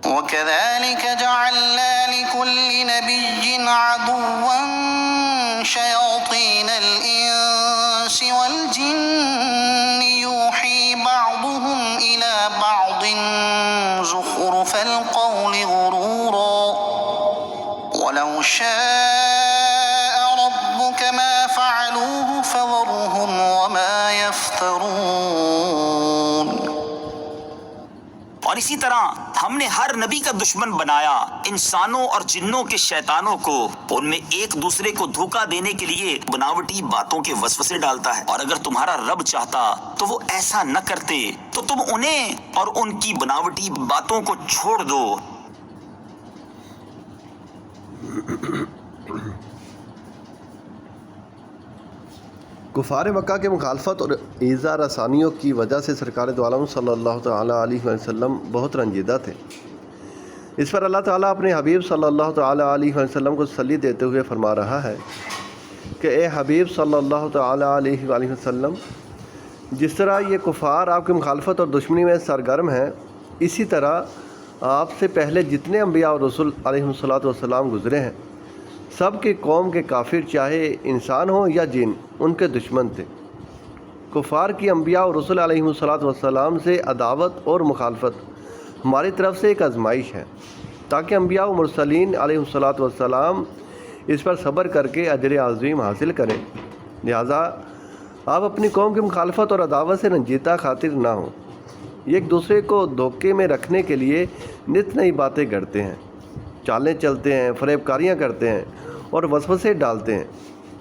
وَكَذَلِكَ جَعَلْنَا لِكُلِّ نَبِيٍّ عَدُوًّا شَيَاطِينَ الْإِنسِ وَالْجِنِّ يُوحِي بَعْضُهُمْ إِلَى بَعْضٍ زُخْرُفَ الْقَوْلِ غُرُورًا وَلَوْ شَاءَ رَبُّكَ مَا فَعَلُوهُ فَذَرْهُمْ وَمَا يَفْتَرُونَ۔ اور اسی طرح ہم نے ہر نبی کا دشمن بنایا انسانوں اور جنوں کے شیطانوں کو، ان میں ایک دوسرے کو دھوکہ دینے کے لیے بناوٹی باتوں کے وسوسے ڈالتا ہے، اور اگر تمہارا رب چاہتا تو وہ ایسا نہ کرتے، تو تم انہیں اور ان کی بناوٹی باتوں کو چھوڑ دو۔ کفار مکہ کے مخالفت اور ایذا رسانیوں کی وجہ سے سرکار دو عالم صلی اللہ تعالیٰ علیہ وسلم بہت رنجیدہ تھے۔ اس پر اللہ تعالیٰ اپنے حبیب صلی اللہ تعالیٰ علیہ وسلم کو تسلی دیتے ہوئے فرما رہا ہے کہ اے حبیب صلی اللہ تعالیٰ علیہ وسلم، جس طرح یہ کفار آپ کی مخالفت اور دشمنی میں سرگرم ہیں، اسی طرح آپ سے پہلے جتنے انبیاء اور رسول علیہ السلام گزرے ہیں، سب کی قوم کے کافر چاہے انسان ہوں یا جن ان کے دشمن تھے۔ کفار کی انبیاء اور رسول علیہ السلام سے عداوت اور مخالفت ہماری طرف سے ایک آزمائش ہے، تاکہ انبیاء و مرسلین علیہ السلام اس پر صبر کر کے اجر عظیم حاصل کریں۔ لہٰذا آپ اپنی قوم کی مخالفت اور عداوت سے رنجیدہ خاطر نہ ہوں۔ یہ ایک دوسرے کو دھوکے میں رکھنے کے لیے نت نئی باتیں گھڑتے ہیں، چالیں چلتے ہیں، فریب کاریاں کرتے ہیں اور وسوسے ڈالتے ہیں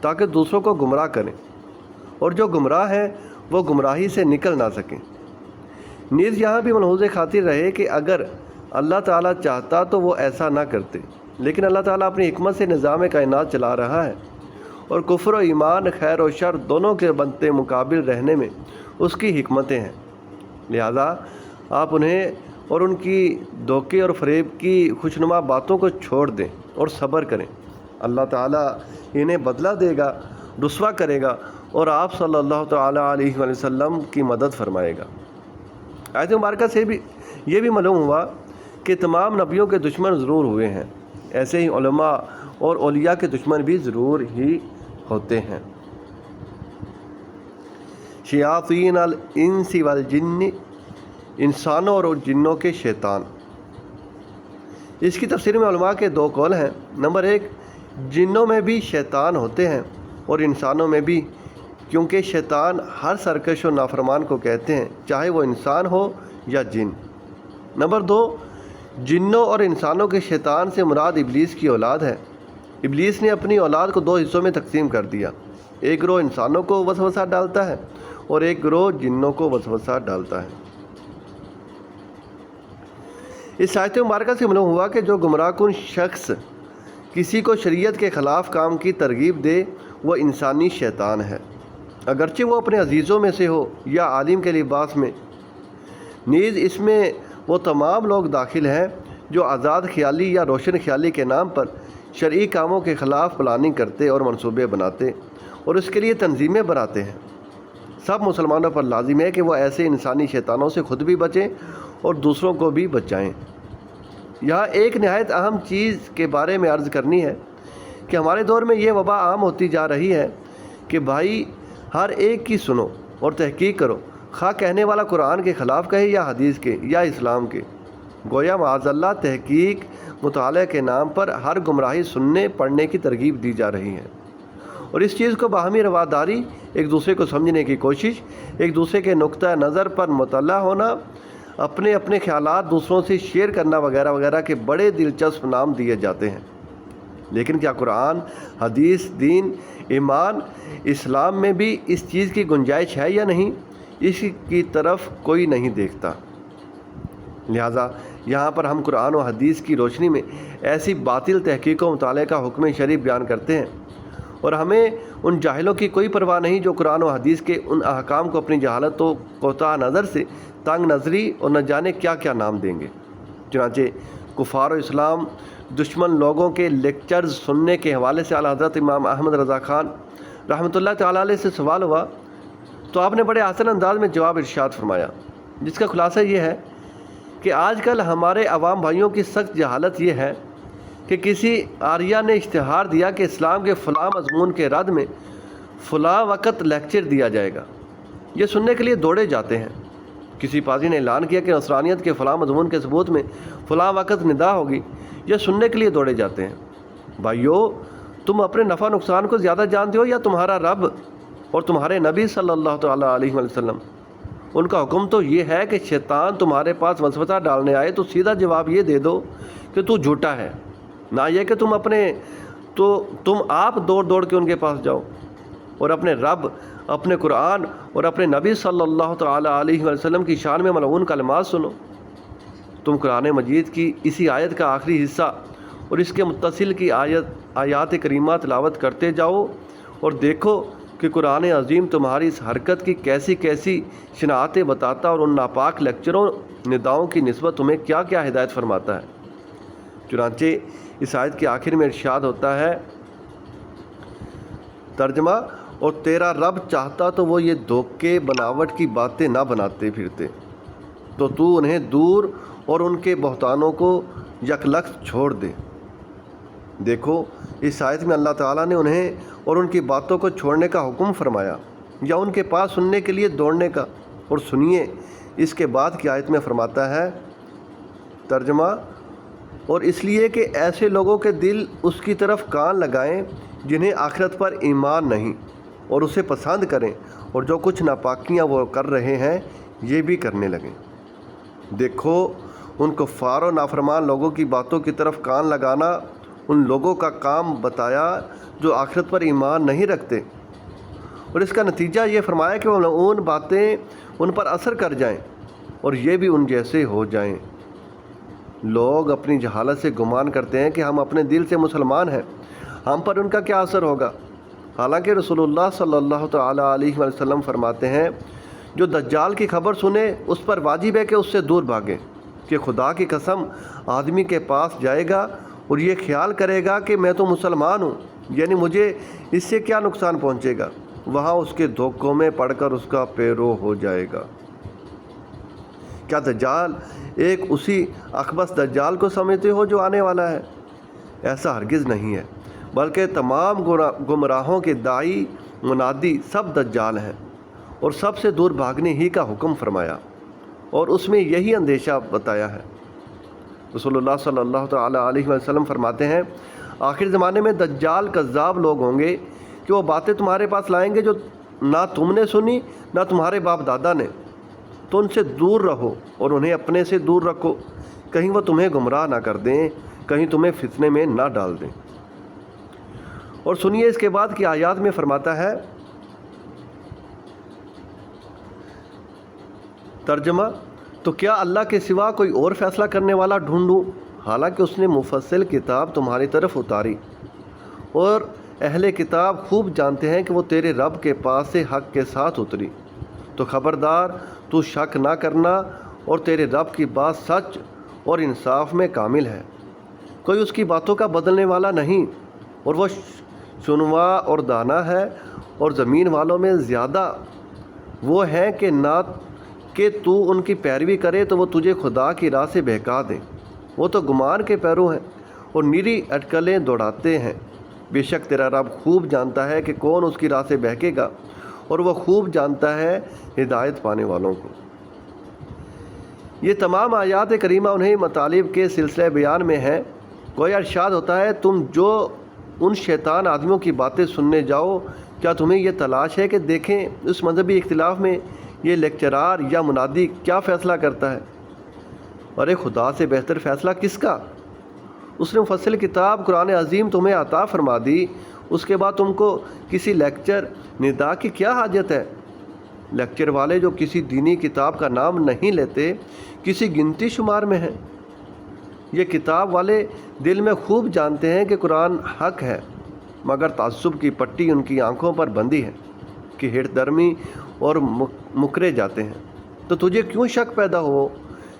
تاکہ دوسروں کو گمراہ کریں، اور جو گمراہ ہیں وہ گمراہی سے نکل نہ سکیں۔ نیز یہاں بھی ملحوظ خاطر رہے کہ اگر اللہ تعالیٰ چاہتا تو وہ ایسا نہ کرتے، لیکن اللہ تعالیٰ اپنی حکمت سے نظام کائنات چلا رہا ہے، اور کفر و ایمان، خیر و شر دونوں کے بنتے مقابل رہنے میں اس کی حکمتیں ہیں۔ لہذا آپ انہیں اور ان کی دھوکے اور فریب کی خوشنما باتوں کو چھوڑ دیں اور صبر کریں۔ اللہ تعالیٰ انہیں بدلہ دے گا، رسوا کرے گا، اور آپ صلی اللہ تعالیٰ علیہ وسلم کی مدد فرمائے گا۔ آیت مبارکہ سے بھی یہ بھی معلوم ہوا کہ تمام نبیوں کے دشمن ضرور ہوئے ہیں، ایسے ہی علماء اور اولیاء کے دشمن بھی ضرور ہی ہوتے ہیں۔ شیاطین الانس والجن، انسانوں اور جنوں کے شیطان۔ اس کی تفسیر میں علماء کے دو قول ہیں۔ نمبر ایک، جنوں میں بھی شیطان ہوتے ہیں اور انسانوں میں بھی، کیونکہ شیطان ہر سرکش و نافرمان کو کہتے ہیں، چاہے وہ انسان ہو یا جن۔ نمبر دو، جنوں اور انسانوں کے شیطان سے مراد ابلیس کی اولاد ہے۔ ابلیس نے اپنی اولاد کو دو حصوں میں تقسیم کر دیا، ایک گروہ انسانوں کو وسوسہ ڈالتا ہے اور ایک گروہ جنوں کو وسوسہ ڈالتا ہے۔ اس آیت مبارکہ سے معلوم ہوا کہ جو گمراہ کن شخص کسی کو شریعت کے خلاف کام کی ترغیب دے وہ انسانی شیطان ہے، اگرچہ وہ اپنے عزیزوں میں سے ہو یا عالم کے لباس میں۔ نیز اس میں وہ تمام لوگ داخل ہیں جو آزاد خیالی یا روشن خیالی کے نام پر شرعی کاموں کے خلاف پلاننگ کرتے اور منصوبے بناتے اور اس کے لیے تنظیمیں بناتے ہیں۔ سب مسلمانوں پر لازم ہے کہ وہ ایسے انسانی شیطانوں سے خود بھی بچیں اور دوسروں کو بھی بچائیں۔ یہاں ایک نہایت اہم چیز کے بارے میں عرض کرنی ہے کہ ہمارے دور میں یہ وبا عام ہوتی جا رہی ہے کہ بھائی ہر ایک کی سنو اور تحقیق کرو، خواہ کہنے والا قرآن کے خلاف کہے یا حدیث کے یا اسلام کے۔ گویا معاذ اللہ تحقیق مطالعہ کے نام پر ہر گمراہی سننے پڑھنے کی ترغیب دی جا رہی ہے، اور اس چیز کو باہمی رواداری، ایک دوسرے کو سمجھنے کی کوشش، ایک دوسرے کے نقطہ نظر پر مطلع ہونا، اپنے اپنے خیالات دوسروں سے شیئر کرنا وغیرہ وغیرہ کے بڑے دلچسپ نام دیے جاتے ہیں۔ لیکن کیا قرآن، حدیث، دین، ایمان، اسلام میں بھی اس چیز کی گنجائش ہے یا نہیں؟ اس کی طرف کوئی نہیں دیکھتا۔ لہٰذا یہاں پر ہم قرآن و حدیث کی روشنی میں ایسی باطل تحقیق و مطالعے کا حکم شریف بیان کرتے ہیں، اور ہمیں ان جاہلوں کی کوئی پرواہ نہیں جو قرآن و حدیث کے ان احکام کو اپنی جہالت و کوتاہ نظر سے تنگ نظری اور نہ جانے کیا کیا نام دیں گے۔ چنانچہ کفار و اسلام دشمن لوگوں کے لیکچرز سننے کے حوالے سے اعلیٰ حضرت امام احمد رضا خان رحمۃ اللہ تعالیٰ علیہ سے سوال ہوا تو آپ نے بڑے آسان انداز میں جواب ارشاد فرمایا، جس کا خلاصہ یہ ہے کہ آج کل ہمارے عوام بھائیوں کی سخت جہالت یہ ہے کہ کسی آریہ نے اشتہار دیا کہ اسلام کے فلاں مضمون کے رد میں فلاں وقت لیکچر دیا جائے گا، یہ سننے کے لیے دوڑے جاتے ہیں۔ کسی پادری نے اعلان کیا کہ نصرانیت کے فلاں مضمون کے ثبوت میں فلاں وقت ندا ہوگی، یہ سننے کے لیے دوڑے جاتے ہیں۔ بھائیو، تم اپنے نفع نقصان کو زیادہ جانتے ہو یا تمہارا رب اور تمہارے نبی صلی اللہ تعالیٰ علیہ وسلم؟ ان کا حکم تو یہ ہے کہ شیطان تمہارے پاس وسوسہ ڈالنے آئے تو سیدھا جواب یہ دے دو کہ تو جھوٹا ہے، نہ یہ کہ تم آپ دوڑ کے ان کے پاس جاؤ اور اپنے رب، اپنے قرآن اور اپنے نبی صلی اللہ تعالیٰ علیہ وسلم کی شان میں ملعون کلمات سنو۔ تم قرآن مجید کی اسی آیت کا آخری حصہ اور اس کے متصل کی آیات کریمہ تلاوت کرتے جاؤ اور دیکھو کہ قرآن عظیم تمہاری اس حرکت کی کیسی کیسی شناعتیں بتاتا اور ان ناپاک لیکچروں نداؤں کی نسبت تمہیں کیا کیا ہدایت فرماتا ہے۔ چنانچہ اس آیت کے آخر میں ارشاد ہوتا ہے، ترجمہ، اور تیرا رب چاہتا تو وہ یہ دھوکے بناوٹ کی باتیں نہ بناتے پھرتے، تو انہیں دور اور ان کے بہتانوں کو یکلخت چھوڑ دے۔ دیکھو، اس آیت میں اللہ تعالیٰ نے انہیں اور ان کی باتوں کو چھوڑنے کا حکم فرمایا یا ان کے پاس سننے کے لیے دوڑنے کا۔ اور سنیے اس کے بعد کی آیت میں فرماتا ہے، ترجمہ، اور اس لیے کہ ایسے لوگوں کے دل اس کی طرف کان لگائیں جنہیں آخرت پر ایمان نہیں، اور اسے پسند کریں، اور جو کچھ ناپاکیاں وہ کر رہے ہیں یہ بھی کرنے لگیں۔ دیکھو، ان کفار و نافرمان لوگوں کی باتوں کی طرف کان لگانا ان لوگوں کا کام بتایا جو آخرت پر ایمان نہیں رکھتے، اور اس کا نتیجہ یہ فرمایا کہ وہ ملعون باتیں ان پر اثر کر جائیں اور یہ بھی ان جیسے ہو جائیں۔ لوگ اپنی جہالت سے گمان کرتے ہیں کہ ہم اپنے دل سے مسلمان ہیں، ہم پر ان کا کیا اثر ہوگا، حالانکہ رسول اللہ صلی اللہ تعالیٰ علیہ وسلم فرماتے ہیں، جو دجال کی خبر سنے اس پر واجب ہے کہ اس سے دور بھاگے، کہ خدا کی قسم آدمی کے پاس جائے گا اور یہ خیال کرے گا کہ میں تو مسلمان ہوں، یعنی مجھے اس سے کیا نقصان پہنچے گا، وہاں اس کے دھوکوں میں پڑ کر اس کا پیرو ہو جائے گا۔ کیا دجال ایک اسی اخبث دجال کو سمجھتے ہو جو آنے والا ہے؟ ایسا ہرگز نہیں ہے، بلکہ تمام گمراہوں کے داعی منادی سب دجال ہیں، اور سب سے دور بھاگنے ہی کا حکم فرمایا، اور اس میں یہی اندیشہ بتایا ہے۔ رسول اللہ صلی اللہ تعالیٰ علیہ وسلم فرماتے ہیں، آخر زمانے میں دجال کذاب لوگ ہوں گے کہ وہ باتیں تمہارے پاس لائیں گے جو نہ تم نے سنی نہ تمہارے باپ دادا نے، تو ان سے دور رہو اور انہیں اپنے سے دور رکھو، کہیں وہ تمہیں گمراہ نہ کر دیں، کہیں تمہیں فتنے میں نہ ڈال دیں۔ اور سنیے اس کے بعد کی آیات میں فرماتا ہے، ترجمہ، تو کیا اللہ کے سوا کوئی اور فیصلہ کرنے والا ڈھونڈوں، حالانکہ اس نے مفصل کتاب تمہاری طرف اتاری، اور اہل کتاب خوب جانتے ہیں کہ وہ تیرے رب کے پاس سے حق کے ساتھ اتری، تو خبردار تو شک نہ کرنا، اور تیرے رب کی بات سچ اور انصاف میں کامل ہے، کوئی اس کی باتوں کا بدلنے والا نہیں، اور وہ سنوا اور دانا ہے، اور زمین والوں میں زیادہ وہ ہیں کہ نہ کہ تو ان کی پیروی کرے تو وہ تجھے خدا کی راہ سے بہکا دیں، وہ تو گمان کے پیرو ہیں اور نیری اٹکلیں دوڑاتے ہیں۔ بے شک تیرا رب خوب جانتا ہے کہ کون اس کی راہ سے بہکے گا، اور وہ خوب جانتا ہے ہدایت پانے والوں کو۔ یہ تمام آیات کریمہ انہیں مطالب کے سلسلہ بیان میں ہیں۔ کوئی ارشاد ہوتا ہے، تم جو ان شیطان آدمیوں کی باتیں سننے جاؤ، کیا تمہیں یہ تلاش ہے کہ دیکھیں اس مذہبی اختلاف میں یہ لیکچرار یا منادی کیا فیصلہ کرتا ہے؟ ارے خدا سے بہتر فیصلہ کس کا؟ اس نے مفصل کتاب قرآن عظیم تمہیں عطا فرما دی، اس کے بعد تم کو کسی لیکچر ندا کی کیا حاجت ہے؟ لیکچر والے جو کسی دینی کتاب کا نام نہیں لیتے، کسی گنتی شمار میں ہیں۔ یہ کتاب والے دل میں خوب جانتے ہیں کہ قرآن حق ہے، مگر تعصب کی پٹی ان کی آنکھوں پر بندھی ہے کہ ہٹ درمی اور مکرے جاتے ہیں۔ تو تجھے کیوں شک پیدا ہو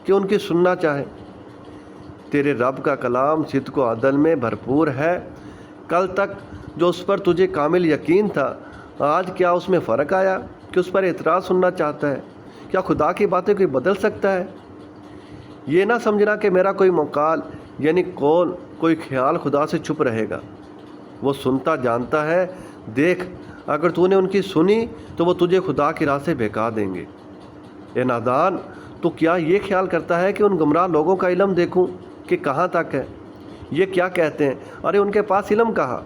کہ ان کی سننا چاہے؟ تیرے رب کا کلام صدق و عدل میں بھرپور ہے، کل تک جو اس پر تجھے کامل یقین تھا، آج کیا اس میں فرق آیا کہ اس پر اعتراض سننا چاہتا ہے؟ کیا خدا کی باتیں کوئی بدل سکتا ہے؟ یہ نہ سمجھنا کہ میرا کوئی مقال یعنی قول کوئی خیال خدا سے چھپ رہے گا، وہ سنتا جانتا ہے۔ دیکھ اگر تو نے ان کی سنی تو وہ تجھے خدا کی راہ سے بہکا دیں گے۔ اے نادان، تو کیا یہ خیال کرتا ہے کہ ان گمراہ لوگوں کا علم دیکھوں کہ کہاں تک ہے؟ یہ کیا کہتے ہیں، ارے ان کے پاس علم کہاں،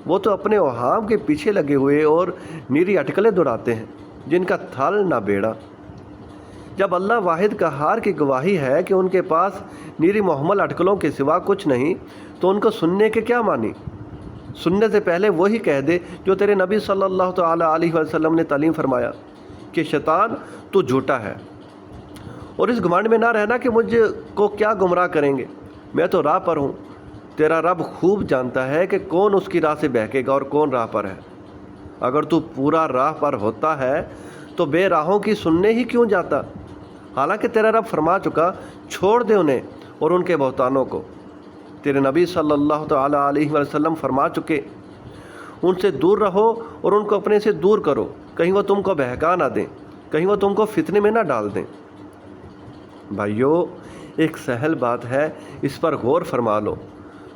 وہ تو اپنے اوہام کے پیچھے لگے ہوئے اور نیری اٹکلیں دوڑاتے ہیں جن کا تھل نہ بیڑا۔ جب اللہ واحد قہار کی گواہی ہے کہ ان کے پاس نیری محمل اٹکلوں کے سوا کچھ نہیں، تو ان کو سننے کے کیا معنی؟ سننے سے پہلے وہی کہہ دے جو تیرے نبی صلی اللہ تعالیٰ علیہ وسلم نے تعلیم فرمایا کہ شیطان تو جھوٹا ہے، اور اس گمانڈ میں نہ رہنا کہ مجھ کو کیا گمراہ کریں گے، میں تو راہ پر ہوں۔ تیرا رب خوب جانتا ہے کہ کون اس کی راہ سے بہکے گا اور کون راہ پر ہے۔ اگر تو پورا راہ پر ہوتا ہے تو بے راہوں کی سننے ہی کیوں جاتا؟ حالانکہ تیرا رب فرما چکا، چھوڑ دے انہیں اور ان کے بہتانوں کو۔ تیرے نبی صلی اللہ تعالیٰ علیہ وسلم فرما چکے، ان سے دور رہو اور ان کو اپنے سے دور کرو، کہیں وہ تم کو بہکا نہ دیں، کہیں وہ تم کو فتنے میں نہ ڈال دیں۔ بھائیو، ایک سہل بات ہے، اس پر غور فرما لو۔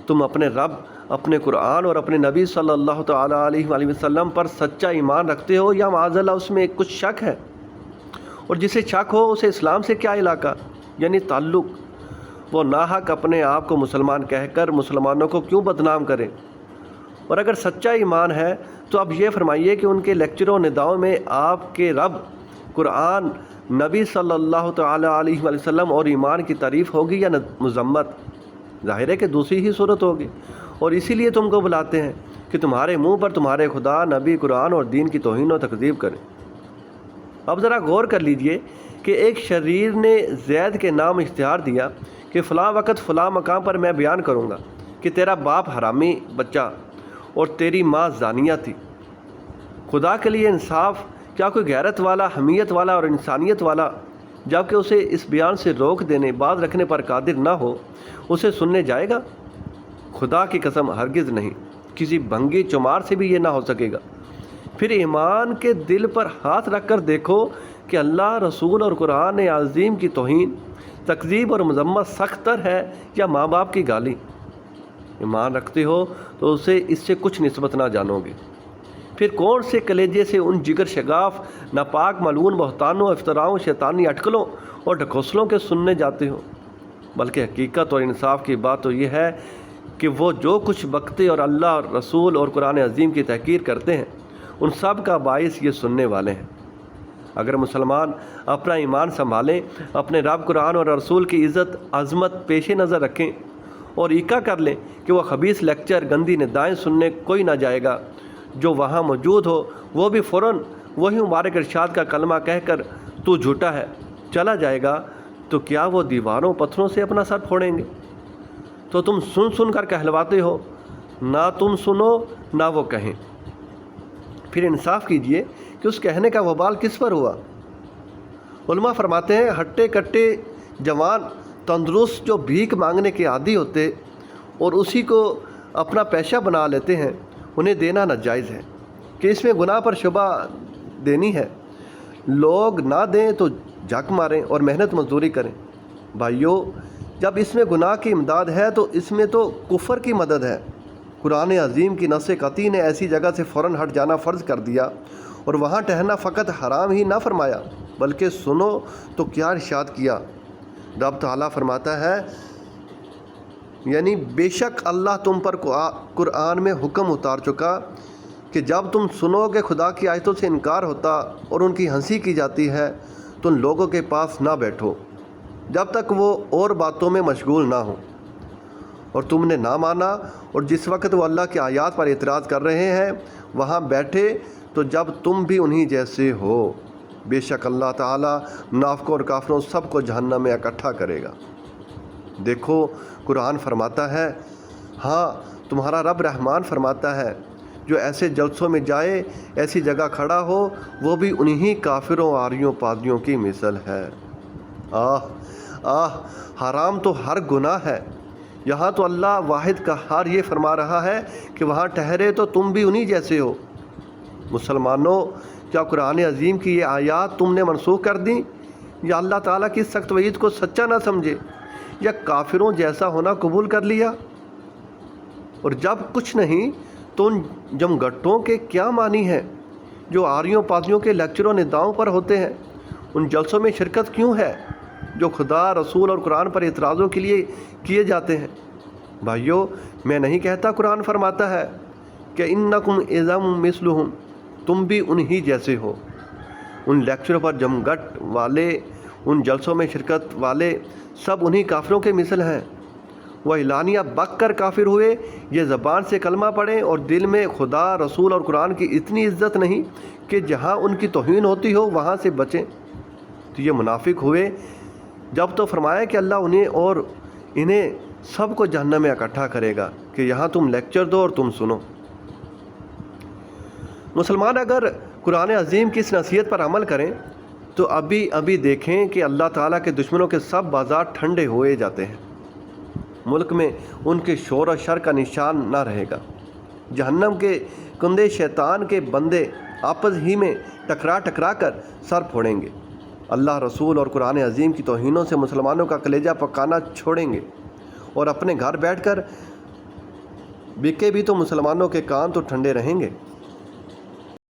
تم اپنے رب، اپنے قرآن اور اپنے نبی صلی اللہ تعالیٰ علیہ وآلہ وسلم پر سچا ایمان رکھتے ہو یا معاذ اللہ اس میں کچھ شک ہے؟ اور جسے شک ہو اسے اسلام سے کیا علاقہ یعنی تعلق؟ وہ ناحق اپنے آپ کو مسلمان کہہ کر مسلمانوں کو کیوں بدنام کریں؟ اور اگر سچا ایمان ہے تو اب یہ فرمائیے کہ ان کے لیکچروں نداؤں میں آپ کے رب، قرآن، نبی صلی اللہ تعالیٰ علیہ وآلہ وسلم اور ایمان کی تعریف ہوگی یا مذمت؟ ظاہر ہے کہ دوسری ہی صورت ہوگی، اور اسی لیے تم کو بلاتے ہیں کہ تمہارے منہ پر تمہارے خدا، نبی، قرآن اور دین کی توہین و تکذیب کریں۔ اب ذرا غور کر لیجئے کہ ایک شریر نے زید کے نام اشتہار دیا کہ فلاں وقت فلاں مقام پر میں بیان کروں گا کہ تیرا باپ حرامی بچہ اور تیری ماں زانیہ تھی۔ خدا کے لیے انصاف، کیا کوئی غیرت والا، حمیت والا اور انسانیت والا جبکہ اسے اس بیان سے روک دینے، باز رکھنے پر قادر نہ ہو، اسے سننے جائے گا؟ خدا کی قسم ہرگز نہیں، کسی بھنگی چمار سے بھی یہ نہ ہو سکے گا۔ پھر ایمان کے دل پر ہاتھ رکھ کر دیکھو کہ اللہ، رسول اور قرآن عظیم کی توہین، تکذیب اور مذمت سخت تر ہے یا ماں باپ کی گالی؟ ایمان رکھتے ہو تو اسے اس سے کچھ نسبت نہ جانو گے، پھر کون سے کلیجے سے ان جگر شگاف، ناپاک ملعون بہتانوں، افطراؤں، شیطانی اٹکلوں اور ڈھکوسلوں کے سننے جاتے ہو؟ بلکہ حقیقت اور انصاف کی بات تو یہ ہے کہ وہ جو کچھ بکتے اور اللہ، رسول اور قرآن عظیم کی تحقیر کرتے ہیں، ان سب کا باعث یہ سننے والے ہیں۔ اگر مسلمان اپنا ایمان سنبھالیں، اپنے رب، قرآن اور رسول کی عزت عظمت پیش نظر رکھیں اور ایکا کر لیں کہ وہ خبیث لیکچر، گندی ندائیں سننے کوئی نہ جائے گا، جو وہاں موجود ہو وہ بھی فوراً وہی مبارک ارشاد کا کلمہ کہہ کر تو جھوٹا ہے چلا جائے گا، تو کیا وہ دیواروں پتھروں سے اپنا سر پھوڑیں گے؟ تو تم سن سن کر کہلواتے ہو، نہ تم سنو نہ وہ کہیں۔ پھر انصاف کیجئے کہ اس کہنے کا وبال کس پر ہوا؟ علماء فرماتے ہیں، ہٹے کٹے جوان تندرست جو بھیک مانگنے کے عادی ہوتے اور اسی کو اپنا پیشہ بنا لیتے ہیں، انہیں دینا ناجائز ہے کہ اس میں گناہ پر شبہ دینی ہے۔ لوگ نہ دیں تو جھک ماریں اور محنت مزدوری کریں۔ بھائیو، جب اس میں گناہ کی امداد ہے تو اس میں تو کفر کی مدد ہے۔ قرآن عظیم کی نص قطعی نے ایسی جگہ سے فوراً ہٹ جانا فرض کر دیا اور وہاں ٹہلنا فقط حرام ہی نہ فرمایا بلکہ سنو تو کیا ارشاد کیا۔ رب تعالیٰ فرماتا ہے، یعنی بے شک اللہ تم پر قرآن میں حکم اتار چکا کہ جب تم سنو کہ خدا کی آیتوں سے انکار ہوتا اور ان کی ہنسی کی جاتی ہے تو ان لوگوں کے پاس نہ بیٹھو جب تک وہ اور باتوں میں مشغول نہ ہوں، اور تم نے نہ مانا، اور جس وقت وہ اللہ کی آیات پر اعتراض کر رہے ہیں وہاں بیٹھے تو جب تم بھی انہی جیسے ہو، بے شک اللہ تعالیٰ منافقوں اور کافروں سب کو جہنم میں اکٹھا کرے گا۔ دیکھو، قرآن فرماتا ہے، ہاں تمہارا رب رحمان فرماتا ہے، جو ایسے جلسوں میں جائے، ایسی جگہ کھڑا ہو، وہ بھی انہی کافروں، آریوں، پادریوں کی مثل ہے۔ آہ آہ، حرام تو ہر گناہ ہے، یہاں تو اللہ واحد قہار یہ فرما رہا ہے کہ وہاں ٹھہرے تو تم بھی انہی جیسے ہو۔ مسلمانوں، کیا قرآن عظیم کی یہ آیات تم نے منسوخ کر دیں یا اللہ تعالیٰ کی سخت وعید کو سچا نہ سمجھے یا کافروں جیسا ہونا قبول کر لیا؟ اور جب کچھ نہیں تو ان جمگٹوں کے کیا معنی ہیں جو آریوں پادریوں کے لیکچروں نداؤں پر ہوتے ہیں؟ ان جلسوں میں شرکت کیوں ہے جو خدا، رسول اور قرآن پر اعتراضوں کے لیے کیے جاتے ہیں؟ بھائیو، میں نہیں کہتا، قرآن فرماتا ہے کہ انکم اذا مثلہم، تم بھی انہی جیسے ہو۔ ان لیکچروں پر جمگٹ والے، ان جلسوں میں شرکت والے سب انہی کافروں کے مثل ہیں۔ وہ اعلانیہ بک کر کافر ہوئے، یہ زبان سے کلمہ پڑھیں اور دل میں خدا، رسول اور قرآن کی اتنی عزت نہیں کہ جہاں ان کی توہین ہوتی ہو وہاں سے بچیں، تو یہ منافق ہوئے۔ جب تو فرمایا کہ اللہ انہیں اور انہیں سب کو جہنم میں اکٹھا کرے گا کہ یہاں تم لیکچر دو اور تم سنو۔ مسلمان اگر قرآن عظیم کی اس نصیحت پر عمل کریں تو ابھی دیکھیں کہ اللہ تعالیٰ کے دشمنوں کے سب بازار ٹھنڈے ہوئے جاتے ہیں، ملک میں ان کے شور و شر کا نشان نہ رہے گا، جہنم کے کندے شیطان کے بندے آپس ہی میں ٹکرا کر سر پھوڑیں گے، اللہ، رسول اور قرآن عظیم کی توہینوں سے مسلمانوں کا کلیجہ پکانا چھوڑیں گے، اور اپنے گھر بیٹھ کر بکے بھی تو مسلمانوں کے کان تو ٹھنڈے رہیں گے۔